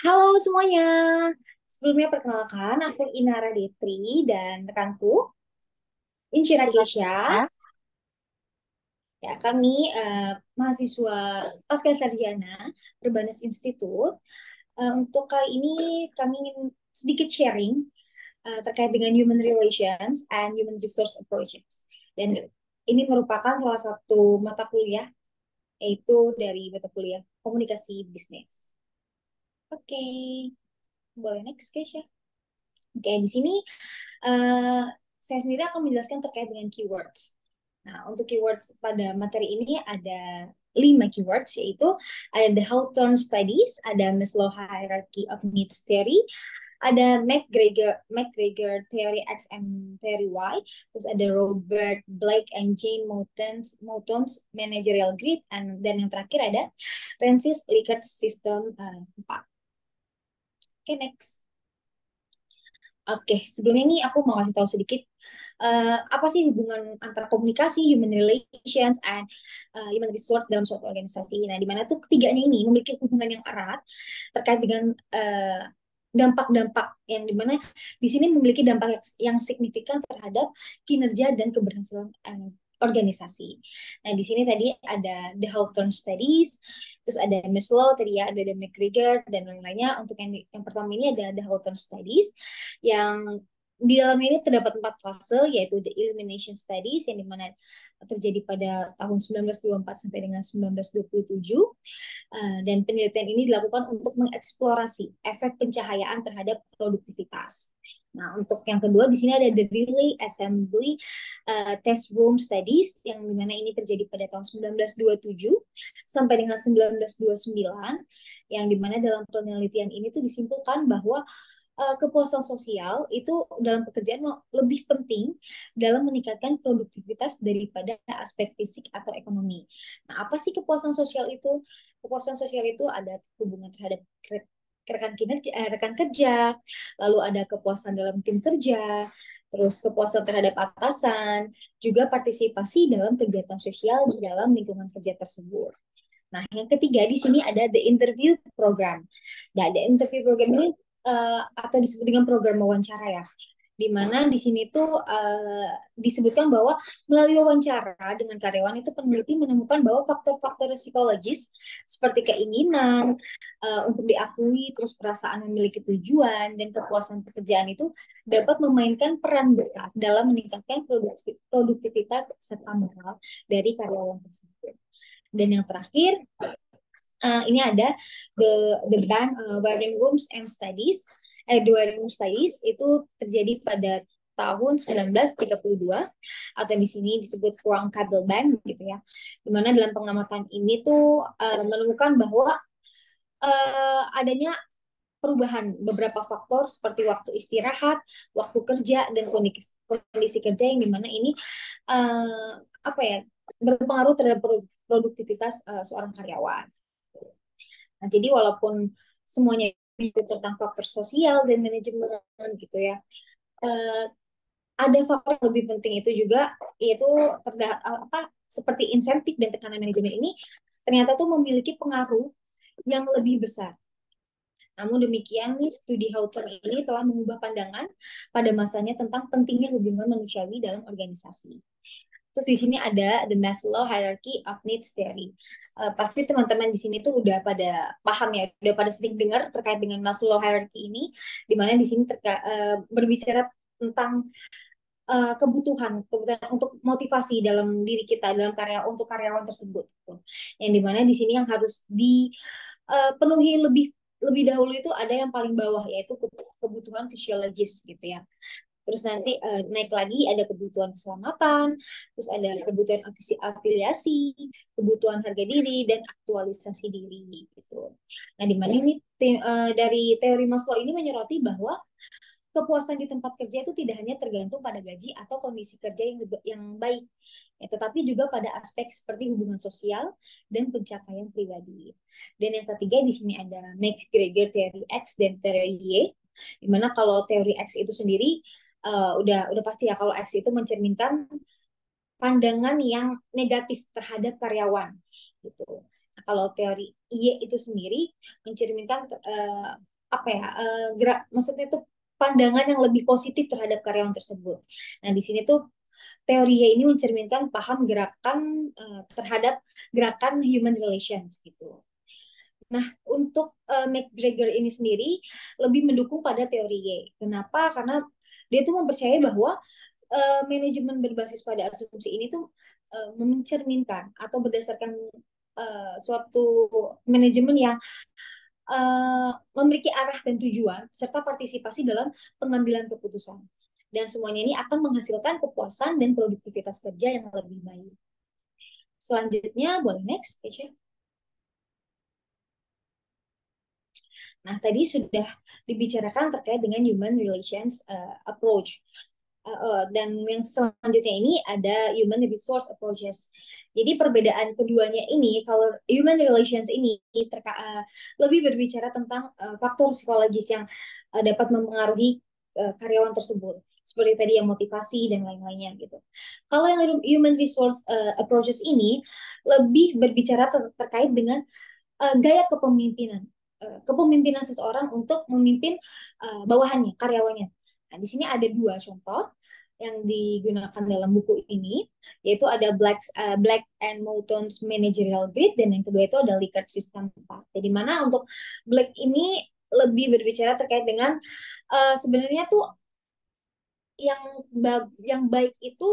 Halo semuanya, sebelumnya perkenalkan aku Inara Detri dan rekanku Insyira Kesha. Ya, Ya, kami mahasiswa pasca sarjana Urbanus Institute. Untuk kali ini kami ingin sedikit sharing terkait dengan human relations and human resource approaches. Dan ini merupakan salah satu mata kuliah yaitu dari mata kuliah komunikasi bisnis. Oke, boleh next Kesha. Oke, di sini eh, saya sendiri akan menjelaskan terkait dengan keywords. Nah, untuk keywords pada materi ini ada 5 keywords, yaitu ada the Hawthorne Studies, ada Maslow Hierarchy of Needs Theory, ada McGregor Theory X and Theory Y, terus ada Robert Blake and Jane Mouton's Managerial Grid, dan yang terakhir ada Francis Likert System 4. Oke, next. Oke, sebelumnya ini aku mau kasih tahu sedikit apa sih hubungan antara komunikasi, human relations, and human resource dalam suatu organisasi. Nah, di mana tuh ketiganya ini memiliki hubungan yang erat terkait dengan dampak-dampak yang dimana di sini memiliki dampak yang signifikan terhadap kinerja dan keberhasilan organisasi. Nah, di sini tadi ada the Hawthorne Studies, terus ada Maslow tadi ya, ada the McGregor dan lain-lainnya. Untuk yang pertama ini ada the Hawthorne Studies yang di dalam ini terdapat 4 fase, yaitu the Elimination Studies yang dimana terjadi pada tahun 1924 sampai dengan 1927. Dan penelitian ini dilakukan untuk mengeksplorasi efek pencahayaan terhadap produktivitas. Nah, untuk yang kedua di sini ada the Relay Assembly Test Room Studies yang dimana ini terjadi pada tahun 1927 sampai dengan 1929, yang dimana dalam penelitian ini tuh disimpulkan bahwa kepuasan sosial itu dalam pekerjaan lebih penting dalam meningkatkan produktivitas daripada aspek fisik atau ekonomi. Nah, apa sih kepuasan sosial itu? Kepuasan sosial itu ada hubungan terhadap rekan kerja, lalu ada kepuasan dalam tim kerja, terus kepuasan terhadap atasan, juga partisipasi dalam kegiatan sosial di dalam lingkungan kerja tersebut. Nah, yang ketiga di sini ada the interview program. Nah, the interview program ini atau disebut dengan program wawancara ya, di mana di sini tuh disebutkan bahwa melalui wawancara dengan karyawan itu peneliti menemukan bahwa faktor-faktor psikologis seperti keinginan untuk diakui, terus perasaan memiliki tujuan dan kepuasan pekerjaan itu dapat memainkan peran besar dalam meningkatkan produktivitas serta moral dari karyawan tersebut. Dan yang terakhir ini ada the bank wiring rooms and studies. The wiring room studies itu terjadi pada tahun 1932 atau di sini disebut ruang kabel bank gitu ya. Dimana dalam pengamatan ini tuh menemukan bahwa adanya perubahan beberapa faktor seperti waktu istirahat, waktu kerja, dan kondisi kerja yang dimana ini apa ya berpengaruh terhadap produktivitas seorang karyawan. Nah, jadi walaupun semuanya itu tentang faktor sosial dan manajemen gitu ya, eh, ada faktor yang lebih penting itu juga, yaitu apa seperti insentif dan tekanan manajemen ini ternyata tuh memiliki pengaruh yang lebih besar. Namun demikian, nih, studi Hawthorne ini telah mengubah pandangan pada masanya tentang pentingnya hubungan manusiawi dalam organisasi. Terus di sini ada the Maslow Hierarchy of Needs Theory. Pasti teman-teman di sini tuh udah pada paham ya, udah pada sering dengar terkait dengan Maslow Hierarchy ini, di mana di sini berbicara tentang kebutuhan untuk motivasi dalam diri kita, dalam untuk karyawan tersebut. Gitu. Yang dimana di sini yang harus dipenuhi lebih lebih dahulu itu ada yang paling bawah, yaitu kebutuhan fisiologis gitu ya. Terus nanti naik lagi ada kebutuhan keselamatan, terus ada kebutuhan afiliasi, kebutuhan harga diri, dan aktualisasi diri gitu. Nah, di mana ini dari teori Maslow ini menyoroti bahwa kepuasan di tempat kerja itu tidak hanya tergantung pada gaji atau kondisi kerja yang baik, ya, tetapi juga pada aspek seperti hubungan sosial dan pencapaian pribadi. Dan yang ketiga di sini ada Max Greger teori X dan teori Y, di mana kalau teori X itu sendiri udah pasti ya kalau X itu mencerminkan pandangan yang negatif terhadap karyawan gitu. Nah, kalau teori Y itu sendiri mencerminkan apa ya, maksudnya itu pandangan yang lebih positif terhadap karyawan tersebut. Nah, di sini tuh teorinya ini mencerminkan paham gerakan terhadap gerakan human relations gitu. Nah, untuk McGregor ini sendiri lebih mendukung pada teori Y. Kenapa? Karena dia tuh mempercayai bahwa manajemen berbasis pada asumsi ini tuh mencerminkan atau berdasarkan suatu manajemen yang memiliki arah dan tujuan serta partisipasi dalam pengambilan keputusan. Dan semuanya ini akan menghasilkan kepuasan dan produktivitas kerja yang lebih baik. Selanjutnya, boleh next, Keisha. Nah, tadi sudah dibicarakan terkait dengan human relations approach. Dan yang selanjutnya ini ada human resource approaches. Jadi perbedaan keduanya ini, kalau human relations ini lebih berbicara tentang faktor psikologis yang dapat mempengaruhi karyawan tersebut. Seperti tadi yang motivasi dan lain-lainnya gitu. Kalau yang human resource approaches ini lebih berbicara terkait dengan gaya kepemimpinan, kepemimpinan seseorang untuk memimpin bawahannya, karyawannya. Nah, di sini ada dua contoh yang digunakan dalam buku ini, yaitu ada Black and Moulton's Managerial Grid, dan yang kedua itu ada Likert System 4. Jadi mana untuk Black ini lebih berbicara terkait dengan sebenarnya tuh yang yang baik itu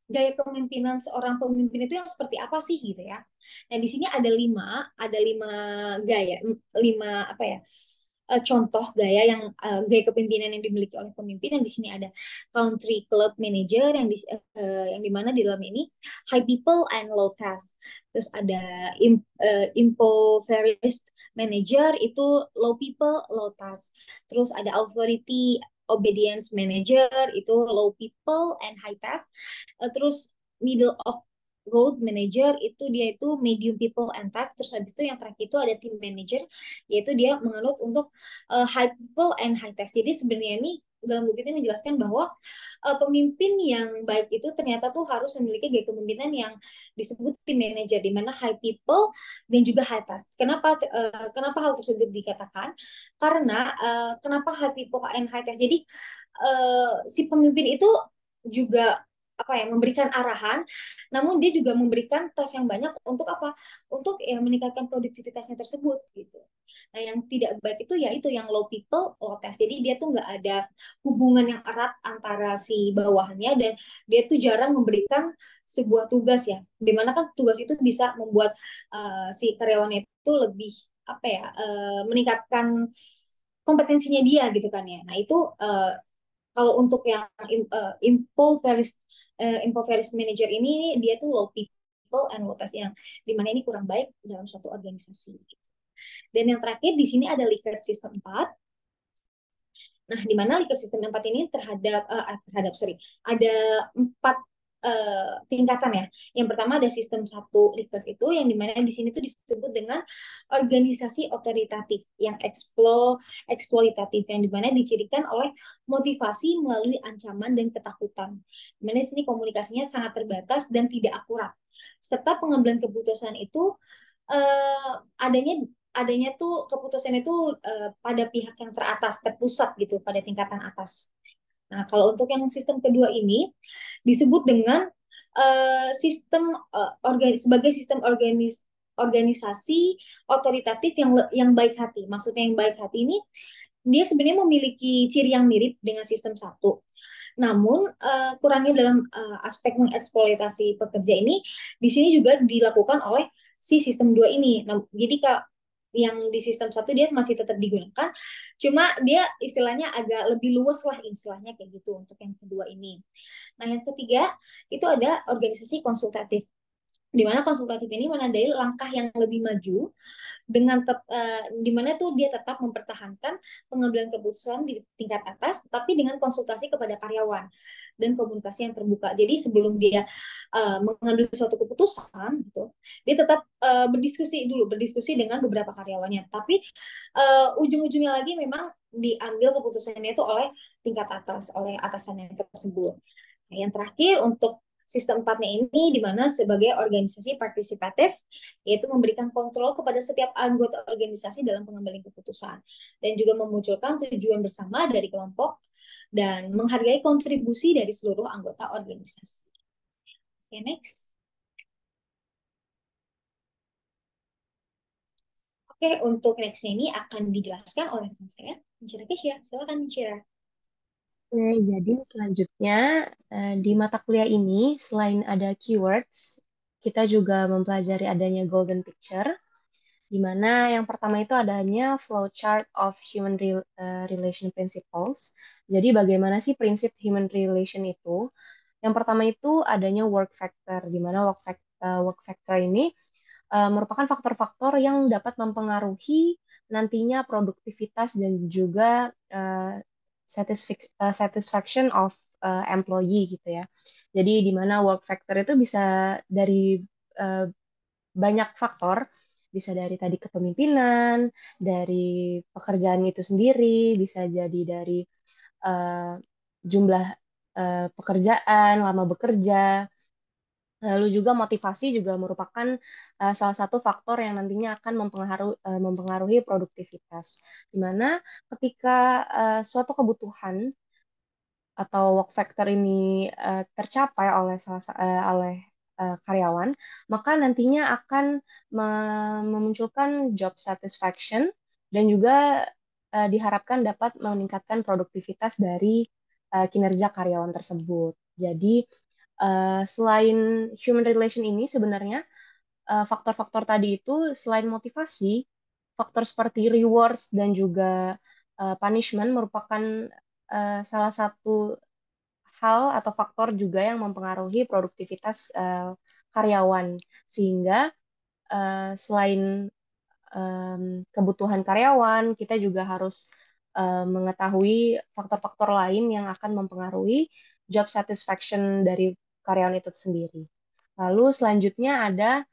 gaya kepemimpinan seorang pemimpin itu yang seperti apa sih gitu ya. Nah, di sini ada lima gaya, lima apa ya? Contoh gaya yang gaya kepemimpinan yang dimiliki oleh pemimpin. Yang di sini ada country club manager yang dimana di dalam ini high people and low task. Terus ada impoverished manager itu low people low task. Terus ada authority obedience manager itu low people and high task. Terus middle of road manager itu dia itu medium people and task. Terus habis itu yang terakhir itu ada team manager, yaitu dia menganut untuk high people and high task. Jadi sebenarnya ini dalam buku ini menjelaskan bahwa pemimpin yang baik itu ternyata tuh harus memiliki gaya kepemimpinan yang disebut team manager, di mana high people dan juga high task. Kenapa hal tersebut dikatakan? Karena kenapa high people and high task? Jadi si pemimpin itu juga apa ya, memberikan arahan, namun dia juga memberikan tes yang banyak untuk apa? Untuk ya meningkatkan produktivitasnya tersebut gitu. Nah, yang tidak baik itu ya itu yang low people low task. Jadi dia tuh nggak ada hubungan yang erat antara si bawahannya, dan dia tuh jarang memberikan sebuah tugas ya. Dimana kan tugas itu bisa membuat si karyawannya itu lebih apa ya, meningkatkan kompetensinya dia gitu kan ya. Nah, itu kalau untuk yang impoverished manager ini dia tuh low people and low task, yang dimana ini kurang baik dalam suatu organisasi gitu. Dan yang terakhir di sini ada Likert System 4. Nah, di mana Likert System 4 ini ada 4 tingkatan ya. Yang pertama ada sistem 1 Likert itu, yang dimana di sini tuh disebut dengan organisasi otoritatif yang eksploitatif, yang dimana dicirikan oleh motivasi melalui ancaman dan ketakutan. Dimana di sini komunikasinya sangat terbatas dan tidak akurat, serta pengambilan keputusan itu adanya adanya tuh keputusan itu pada pihak yang teratas, terpusat gitu, pada tingkatan atas. Nah, kalau untuk yang sistem kedua ini disebut dengan sistem sebagai sistem organisasi otoritatif yang baik hati. Maksudnya yang baik hati ini dia sebenarnya memiliki ciri yang mirip dengan sistem 1. Namun kurangnya dalam aspek mengeksploitasi pekerja ini di sini juga dilakukan oleh si sistem 2 ini. Nah, jadi yang di sistem 1 dia masih tetap digunakan, cuma dia istilahnya agak lebih luas lah, istilahnya kayak gitu untuk yang kedua ini. Nah, yang ketiga itu ada organisasi konsultatif, di mana konsultatif ini menandai langkah yang lebih maju dengan di mana tuh dia tetap mempertahankan pengambilan keputusan di tingkat atas, tapi dengan konsultasi kepada karyawan dan komunikasi yang terbuka. Jadi sebelum dia mengambil suatu keputusan, gitu, dia tetap berdiskusi dengan beberapa karyawannya. Tapi ujung-ujungnya lagi memang diambil keputusannya itu oleh tingkat atas, oleh atasannya tersebut. Nah, yang terakhir untuk Sistem empatnya ini di mana sebagai organisasi partisipatif, yaitu memberikan kontrol kepada setiap anggota organisasi dalam pengambilan keputusan, dan juga memunculkan tujuan bersama dari kelompok dan menghargai kontribusi dari seluruh anggota organisasi. Oke, next. Oke, untuk next ini akan dijelaskan oleh teman saya, Insyira Kesya. Silakan, Insyira. Oke, jadi selanjutnya di mata kuliah ini selain ada keywords, kita juga mempelajari adanya golden picture, di mana yang pertama itu adanya flowchart of relation principles. Jadi bagaimana sih prinsip human relation itu? Yang pertama itu adanya work factor, di mana work factor ini merupakan faktor-faktor yang dapat mempengaruhi nantinya produktivitas dan juga satisfaction of employee gitu ya. Jadi di mana work factor itu bisa dari uh, banyak faktor, bisa dari tadi kepemimpinan, dari pekerjaan itu sendiri, bisa jadi dari uh, jumlah pekerjaan, lama bekerja. Lalu juga motivasi juga merupakan salah satu faktor yang nantinya akan mempengaruhi produktivitas. Di mana ketika suatu kebutuhan atau work factor ini tercapai oleh karyawan, maka nantinya akan memunculkan job satisfaction dan juga diharapkan dapat meningkatkan produktivitas dari kinerja karyawan tersebut. Jadi selain human relation ini sebenarnya faktor-faktor tadi itu selain motivasi, faktor seperti rewards dan juga punishment merupakan salah satu hal atau faktor juga yang mempengaruhi produktivitas karyawan. Sehingga selain kebutuhan karyawan, kita juga harus mengetahui faktor-faktor lain yang akan mempengaruhi job satisfaction dari karyawan itu sendiri. Lalu selanjutnya ada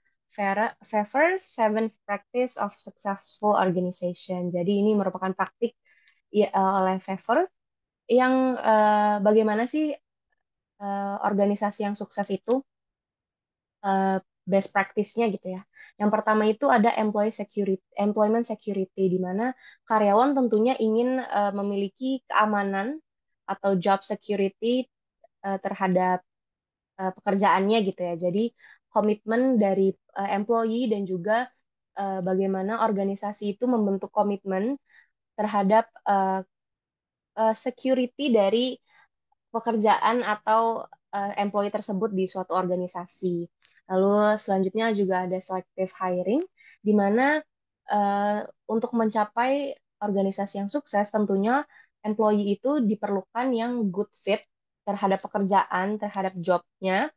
Favor Seven Practice of Successful Organization. Jadi ini merupakan praktik ya, oleh Favor yang bagaimana sih organisasi yang sukses itu eh, best practice-nya gitu ya. Yang pertama itu ada employment security, di mana karyawan tentunya ingin memiliki keamanan atau job security terhadap pekerjaannya gitu ya. Jadi komitmen dari employee dan juga bagaimana organisasi itu membentuk komitmen terhadap security dari pekerjaan atau employee tersebut di suatu organisasi. Lalu selanjutnya juga ada selective hiring, di mana uh, untuk mencapai organisasi yang sukses tentunya employee itu diperlukan yang good fit terhadap pekerjaan, terhadap jobnya,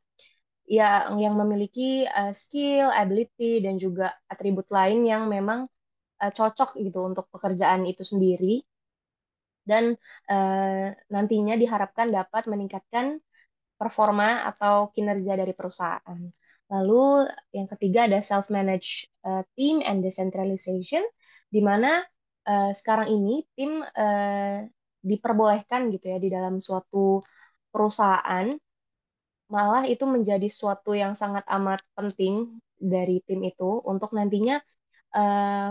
yang memiliki skill, ability, dan juga atribut lain yang memang cocok gitu untuk pekerjaan itu sendiri dan nantinya diharapkan dapat meningkatkan performa atau kinerja dari perusahaan. Lalu yang ketiga ada self-managed team and decentralization, di mana sekarang ini tim diperbolehkan gitu ya di dalam suatu perusahaan, malah itu menjadi suatu yang sangat amat penting dari tim itu untuk nantinya eh,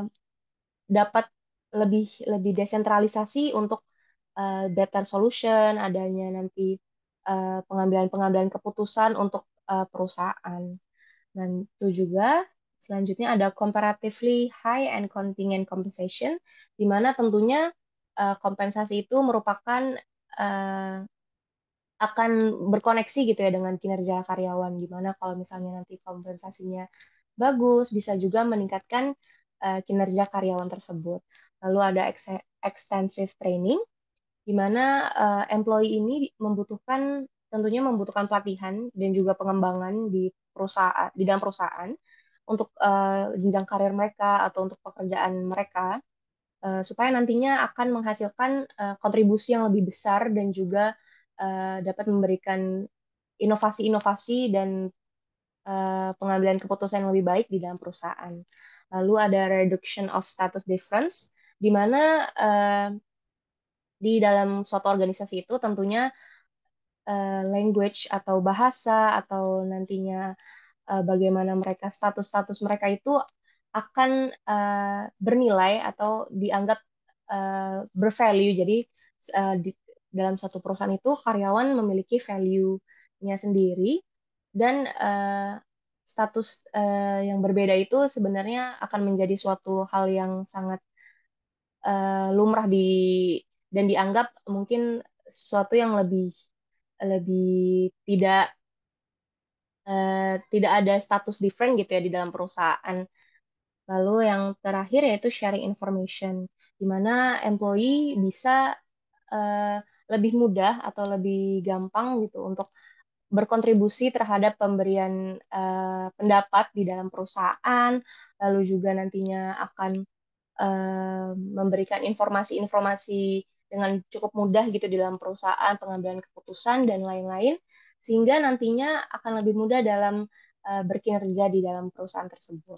dapat lebih lebih desentralisasi untuk better solution, adanya nanti pengambilan-pengambilan keputusan untuk perusahaan. Dan itu juga selanjutnya ada comparatively high and contingent compensation, di mana tentunya kompensasi itu merupakan uh, akan berkoneksi gitu ya dengan kinerja karyawan, di mana kalau misalnya nanti kompensasinya bagus, bisa juga meningkatkan kinerja karyawan tersebut. Lalu ada extensive training, di mana employee ini tentunya membutuhkan pelatihan dan juga pengembangan di dalam perusahaan untuk jenjang karir mereka atau untuk pekerjaan mereka supaya nantinya akan menghasilkan kontribusi yang lebih besar dan juga dapat memberikan inovasi-inovasi dan pengambilan keputusan yang lebih baik di dalam perusahaan. Lalu ada reduction of status difference, di mana di dalam suatu organisasi itu tentunya language atau bahasa atau nantinya bagaimana mereka status-status mereka itu akan bernilai atau dianggap bervalue. Jadi dalam satu perusahaan itu karyawan memiliki value-nya sendiri dan status yang berbeda itu sebenarnya akan menjadi suatu hal yang sangat lumrah dan dianggap mungkin sesuatu yang lebih lebih tidak tidak ada status different gitu ya di dalam perusahaan. Lalu yang terakhir yaitu sharing information, di mana employee bisa eh, lebih mudah atau lebih gampang gitu untuk berkontribusi terhadap pemberian pendapat di dalam perusahaan, lalu juga nantinya akan memberikan informasi-informasi dengan cukup mudah gitu di dalam perusahaan, pengambilan keputusan dan lain-lain, sehingga nantinya akan lebih mudah dalam berkinerja di dalam perusahaan tersebut.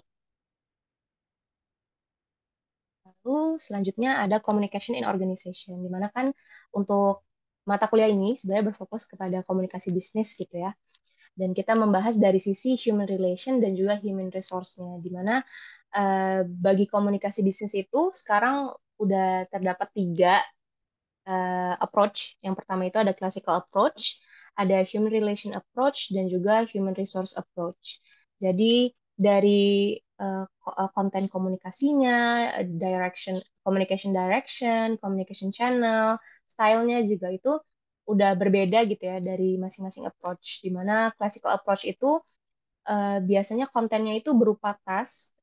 Lalu selanjutnya ada communication in organization, di mana kan untuk mata kuliah ini sebenarnya berfokus kepada komunikasi bisnis gitu ya. Dan kita membahas dari sisi human relation dan juga human resource-nya, di mana bagi komunikasi bisnis itu sekarang udah terdapat tiga approach. Yang pertama itu ada classical approach, ada human relation approach, dan juga human resource approach. Jadi dari konten komunikasinya, communication direction, communication channel, stylenya juga itu udah berbeda gitu ya dari masing-masing approach. Di mana classical approach itu biasanya kontennya itu berupa task,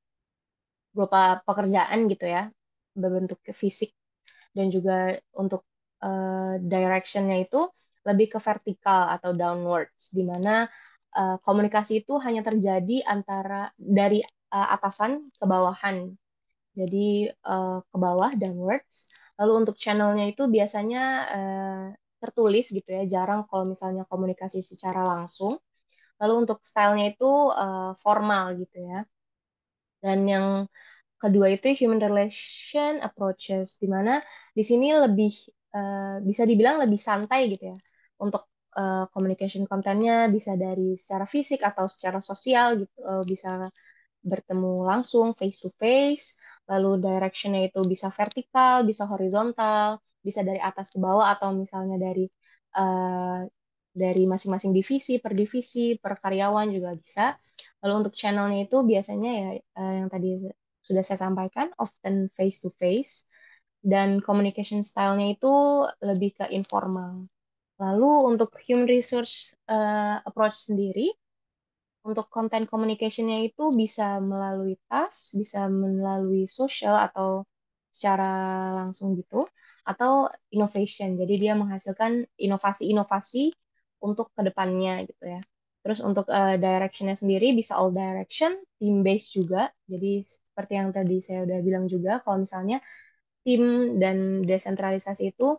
berupa pekerjaan gitu ya, berbentuk fisik dan juga untuk directionnya itu lebih ke vertikal atau downwards, di mana komunikasi itu hanya terjadi antara dari atasan ke bawahan, jadi ke bawah downwards. Lalu untuk channelnya itu biasanya tertulis gitu ya, jarang kalau misalnya komunikasi secara langsung. Lalu untuk stylenya itu formal gitu ya. Dan yang kedua itu human relation approaches, di mana di sini lebih bisa dibilang lebih santai gitu ya. Untuk communication kontennya bisa dari secara fisik atau secara sosial gitu, bisa bertemu langsung face to face, lalu directionnya itu bisa vertikal, bisa horizontal, bisa dari atas ke bawah atau misalnya uh, dari masing-masing divisi per karyawan juga bisa. Lalu untuk channelnya itu biasanya ya yang tadi sudah saya sampaikan, often face to face, dan communication style-nya itu lebih ke informal. Lalu untuk human resource approach sendiri, untuk content communication-nya itu bisa melalui task, bisa melalui social atau secara langsung gitu, atau innovation. Jadi dia menghasilkan inovasi-inovasi untuk kedepannya gitu ya. Terus untuk direction-nya sendiri bisa all direction, team based juga. Jadi seperti yang tadi saya udah bilang juga, kalau misalnya tim dan desentralisasi itu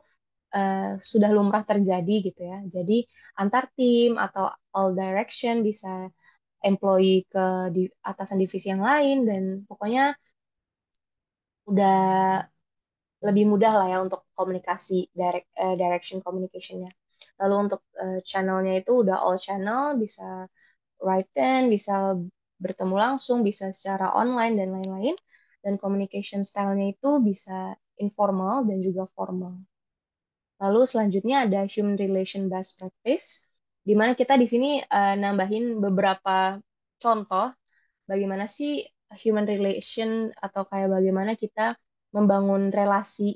sudah lumrah terjadi gitu ya. Jadi antar tim atau all direction bisa employee ke atasan divisi yang lain dan pokoknya udah lebih mudah lah ya untuk komunikasi direction communication-nya. Lalu untuk channelnya itu udah all channel, bisa written, bisa bertemu langsung, bisa secara online dan lain-lain. Dan communication style-nya itu bisa informal dan juga formal. Lalu selanjutnya ada human relation best practice, di mana kita di sini nambahin beberapa contoh bagaimana sih human relation atau kayak bagaimana kita membangun relasi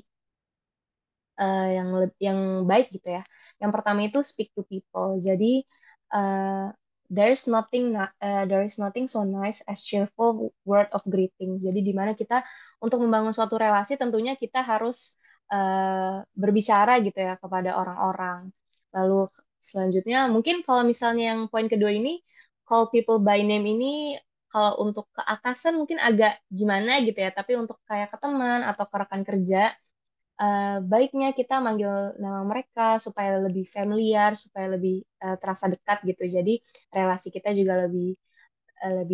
yang baik gitu ya. Yang pertama itu speak to people. Jadi uh, there is nothing so nice as cheerful word of greeting. Jadi di mana kita untuk membangun suatu relasi tentunya kita harus berbicara gitu ya kepada orang-orang. Lalu selanjutnya mungkin kalau misalnya yang poin kedua ini call people by name ini kalau untuk ke atasan mungkin agak gimana gitu ya, tapi untuk kayak ke teman atau ke rekan kerja baiknya kita manggil nama mereka supaya lebih familiar, supaya lebih terasa dekat gitu. Jadi relasi kita juga lebih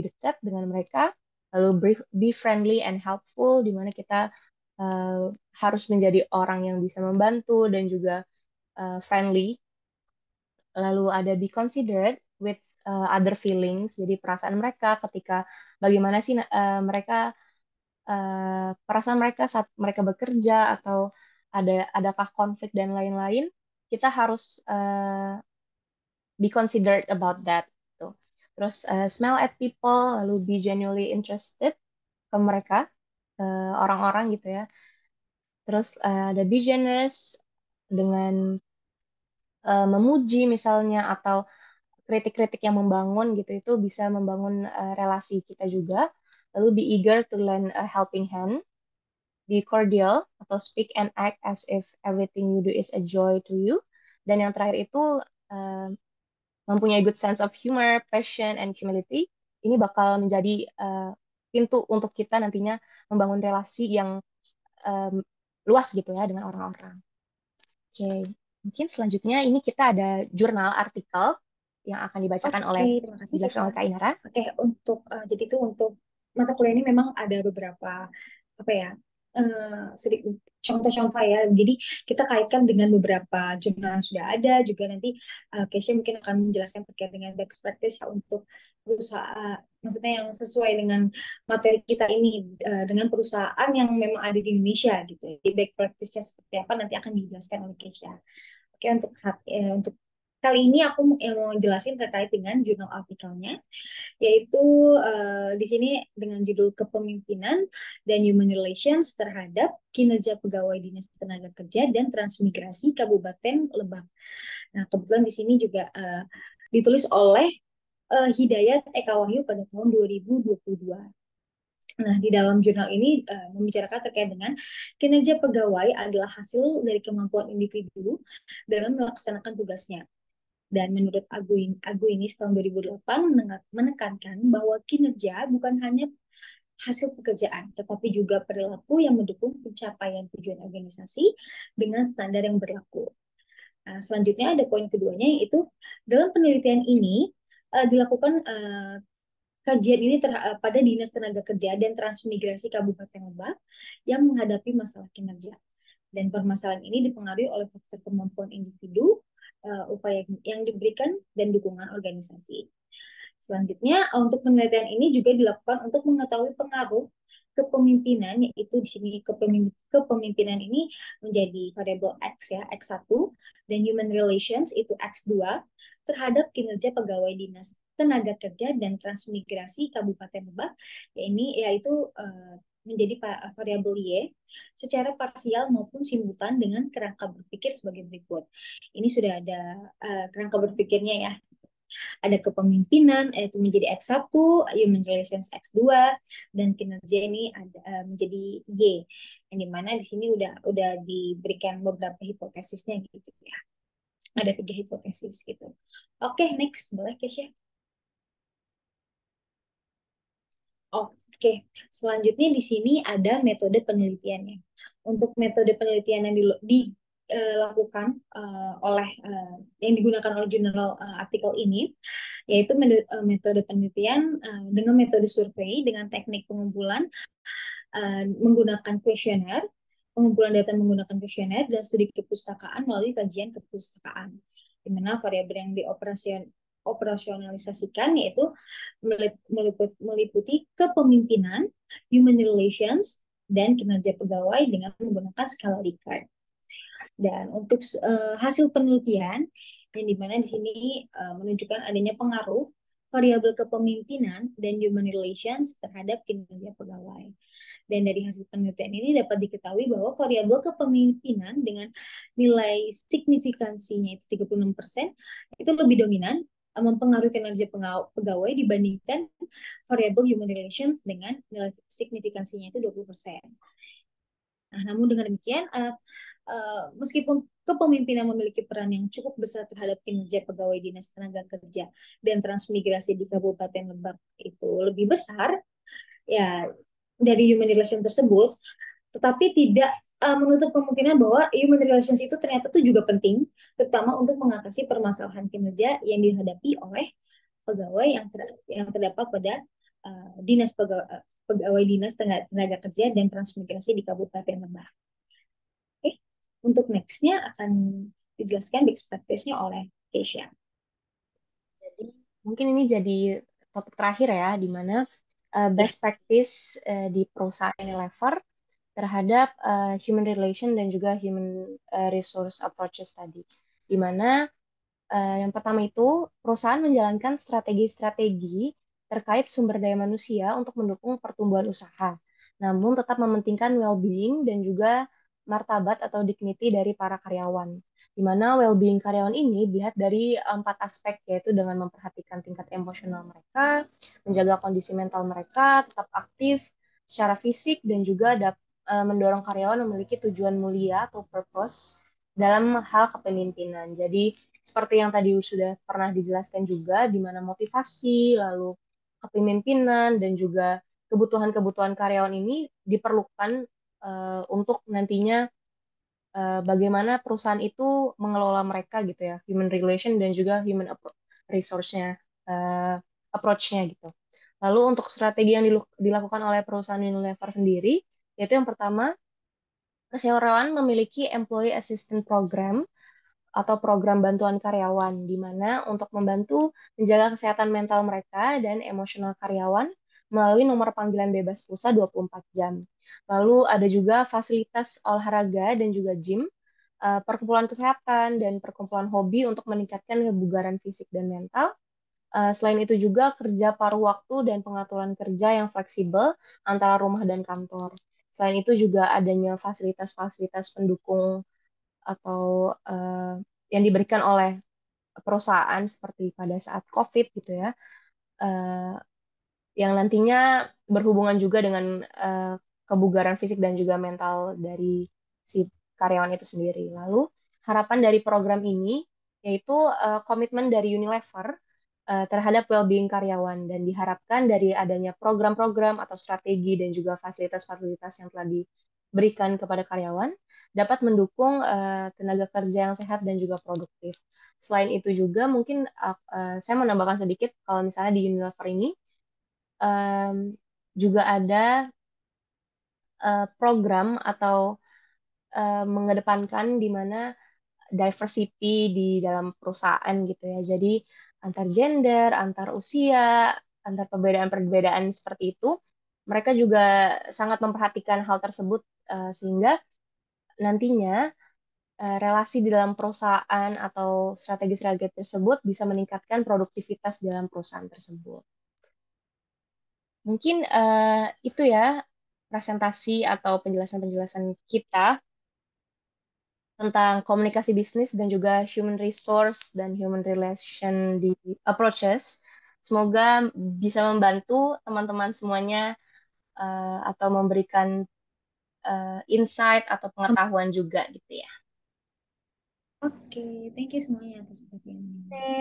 dekat dengan mereka. Lalu be friendly and helpful, di mana kita harus menjadi orang yang bisa membantu dan juga friendly. Lalu ada be considered with other feelings, jadi perasaan mereka ketika bagaimana sih mereka perasaan mereka saat mereka bekerja atau adakah konflik dan lain-lain, kita harus be considered about that. Tuh. Terus smile at people, lalu be genuinely interested ke mereka, orang-orang gitu ya. Terus ada be generous dengan memuji misalnya atau kritik-kritik yang membangun gitu itu bisa membangun relasi kita juga. Lalu be eager to lend a helping hand, be cordial atau speak and act as if everything you do is a joy to you. Dan yang terakhir itu uh, mempunyai good sense of humor, passion, and humility. Ini bakal menjadi pintu untuk kita nantinya membangun relasi yang um, luas gitu ya dengan orang-orang. Oke, mungkin selanjutnya ini kita ada jurnal artikel yang akan dibacakan Oke, oleh terima kasih dijelaskan Kesha. oleh Kak Inara. Oke, untuk jadi itu untuk mata kuliah ini memang ada beberapa apa ya sedikit contoh-contoh ya. Jadi kita kaitkan dengan beberapa jurnal yang sudah ada. Juga nanti Kesha mungkin akan menjelaskan terkait dengan best practice ya untuk perusahaan, maksudnya yang sesuai dengan materi kita ini dengan perusahaan yang memang ada di Indonesia gitu. Jadi best practice-nya seperti apa nanti akan dijelaskan oleh Kesha. Oke, untuk kali ini aku mau jelasin terkait dengan jurnal artikelnya, yaitu di sini dengan judul Kepemimpinan dan Human Relations terhadap Kinerja Pegawai Dinas Tenaga Kerja dan Transmigrasi Kabupaten Lebak. Nah, kebetulan di sini juga ditulis oleh Hidayat Eka Wahyu pada tahun 2022. Nah, di dalam jurnal ini membicarakan terkait dengan kinerja pegawai adalah hasil dari kemampuan individu dalam melaksanakan tugasnya. Dan menurut Aguinis tahun 2008 menekankan bahwa kinerja bukan hanya hasil pekerjaan, tetapi juga perilaku yang mendukung pencapaian tujuan organisasi dengan standar yang berlaku. Nah, selanjutnya ada poin keduanya, yaitu dalam penelitian ini dilakukan kajian ini pada Dinas Tenaga Kerja dan Transmigrasi Kabupaten Lebak yang menghadapi masalah kinerja. Dan permasalahan ini dipengaruhi oleh faktor kemampuan individu, upaya yang diberikan, dan dukungan organisasi. Selanjutnya, untuk penelitian ini juga dilakukan untuk mengetahui pengaruh kepemimpinan, yaitu di sini kepemimpinan ini menjadi variabel X ya, X1, dan human relations itu X2, terhadap kinerja pegawai dinas tenaga kerja dan transmigrasi Kabupaten Lebak, yaitu menjadi variabel Y secara parsial maupun simultan dengan kerangka berpikir sebagai berikut. Ini sudah ada kerangka berpikirnya ya. Ada kepemimpinan itu menjadi X1, human relations X2, dan kinerja ini ada menjadi Y. Yang dimana di sini udah diberikan beberapa hipotesisnya gitu ya. Ada 3 hipotesis gitu. Oke, next boleh Kesya. Oke, selanjutnya di sini ada metode penelitiannya. Untuk metode penelitian yang dilakukan oleh yang digunakan oleh jurnal artikel ini, yaitu metode penelitian dengan metode survei dengan teknik pengumpulan menggunakan kuesioner, pengumpulan data menggunakan kuesioner, dan studi kepustakaan melalui kajian kepustakaan, di mana variabel yang operasionalisasikan yaitu meliputi kepemimpinan, human relations, dan kinerja pegawai dengan menggunakan skala Likert. Dan untuk hasil penelitian yang dimana di sini menunjukkan adanya pengaruh variabel kepemimpinan dan human relations terhadap kinerja pegawai. Dan dari hasil penelitian ini dapat diketahui bahwa variabel kepemimpinan dengan nilai signifikansinya itu 36% itu lebih dominan mempengaruhi kinerja pegawai dibandingkan variabel human relations dengan nilai signifikansinya itu 20%. Nah, namun dengan demikian, meskipun kepemimpinan memiliki peran yang cukup besar terhadap kinerja pegawai dinas tenaga kerja dan transmigrasi di Kabupaten Lebak itu lebih besar, ya dari human relation tersebut, tetapi tidak menutup kemungkinan bahwa human relations itu ternyata itu juga penting, terutama untuk mengatasi permasalahan kinerja yang dihadapi oleh pegawai yang terdapat pada dinas pegawai dinas tenaga kerja dan transmigrasi di Kabupaten Lebak. Oke, untuk nextnya akan dijelaskan best practice-nya oleh Keisha. mungkin ini jadi topik terakhir ya, di mana Ya. best practice di perusahaan Unilever terhadap human relation dan juga human resource approaches tadi. Di mana yang pertama itu perusahaan menjalankan strategi-strategi terkait sumber daya manusia untuk mendukung pertumbuhan usaha, namun tetap mementingkan well-being dan juga martabat atau dignity dari para karyawan. Di mana well-being karyawan ini dilihat dari empat aspek, yaitu dengan memperhatikan tingkat emosional mereka, menjaga kondisi mental mereka, tetap aktif secara fisik, dan juga mendorong karyawan memiliki tujuan mulia atau purpose dalam hal kepemimpinan. Jadi seperti yang tadi sudah pernah dijelaskan juga, di mana motivasi, lalu kepemimpinan, dan juga kebutuhan-kebutuhan karyawan ini diperlukan untuk nantinya bagaimana perusahaan itu mengelola mereka gitu ya, human relation dan juga human resource-nya, uh, approach-nya gitu. Lalu untuk strategi yang dilakukan oleh perusahaan Unilever sendiri, yaitu yang pertama, karyawan memiliki employee assistance program atau program bantuan karyawan, di mana untuk membantu menjaga kesehatan mental mereka dan emosional karyawan melalui nomor panggilan bebas pulsa 24 jam. Lalu ada juga fasilitas olahraga dan juga gym, perkumpulan kesehatan, dan perkumpulan hobi untuk meningkatkan kebugaran fisik dan mental. Selain itu juga kerja paruh waktu dan pengaturan kerja yang fleksibel antara rumah dan kantor. Selain itu juga adanya fasilitas-fasilitas pendukung atau yang diberikan oleh perusahaan seperti pada saat COVID gitu ya, eh, yang nantinya berhubungan juga dengan kebugaran fisik dan juga mental dari si karyawan itu sendiri. Lalu harapan dari program ini yaitu komitmen dari Unilever terhadap well-being karyawan, dan diharapkan dari adanya program-program atau strategi dan juga fasilitas-fasilitas yang telah diberikan kepada karyawan dapat mendukung tenaga kerja yang sehat dan juga produktif. Selain itu juga mungkin saya menambahkan sedikit kalau misalnya di Unilever ini em, juga ada program atau mengedepankan di mana diversity di dalam perusahaan gitu ya. Jadi antar gender, antar usia, antar perbedaan-perbedaan seperti itu, mereka juga sangat memperhatikan hal tersebut sehingga nantinya relasi di dalam perusahaan atau strategi-strategi tersebut bisa meningkatkan produktivitas dalam perusahaan tersebut. Mungkin itu ya presentasi atau penjelasan-penjelasan kita tentang komunikasi bisnis dan juga human resource dan human relation di approaches. Semoga bisa membantu teman-teman semuanya atau memberikan insight atau pengetahuan juga gitu ya. Oke, thank you semuanya atas perhatiannya. Oke.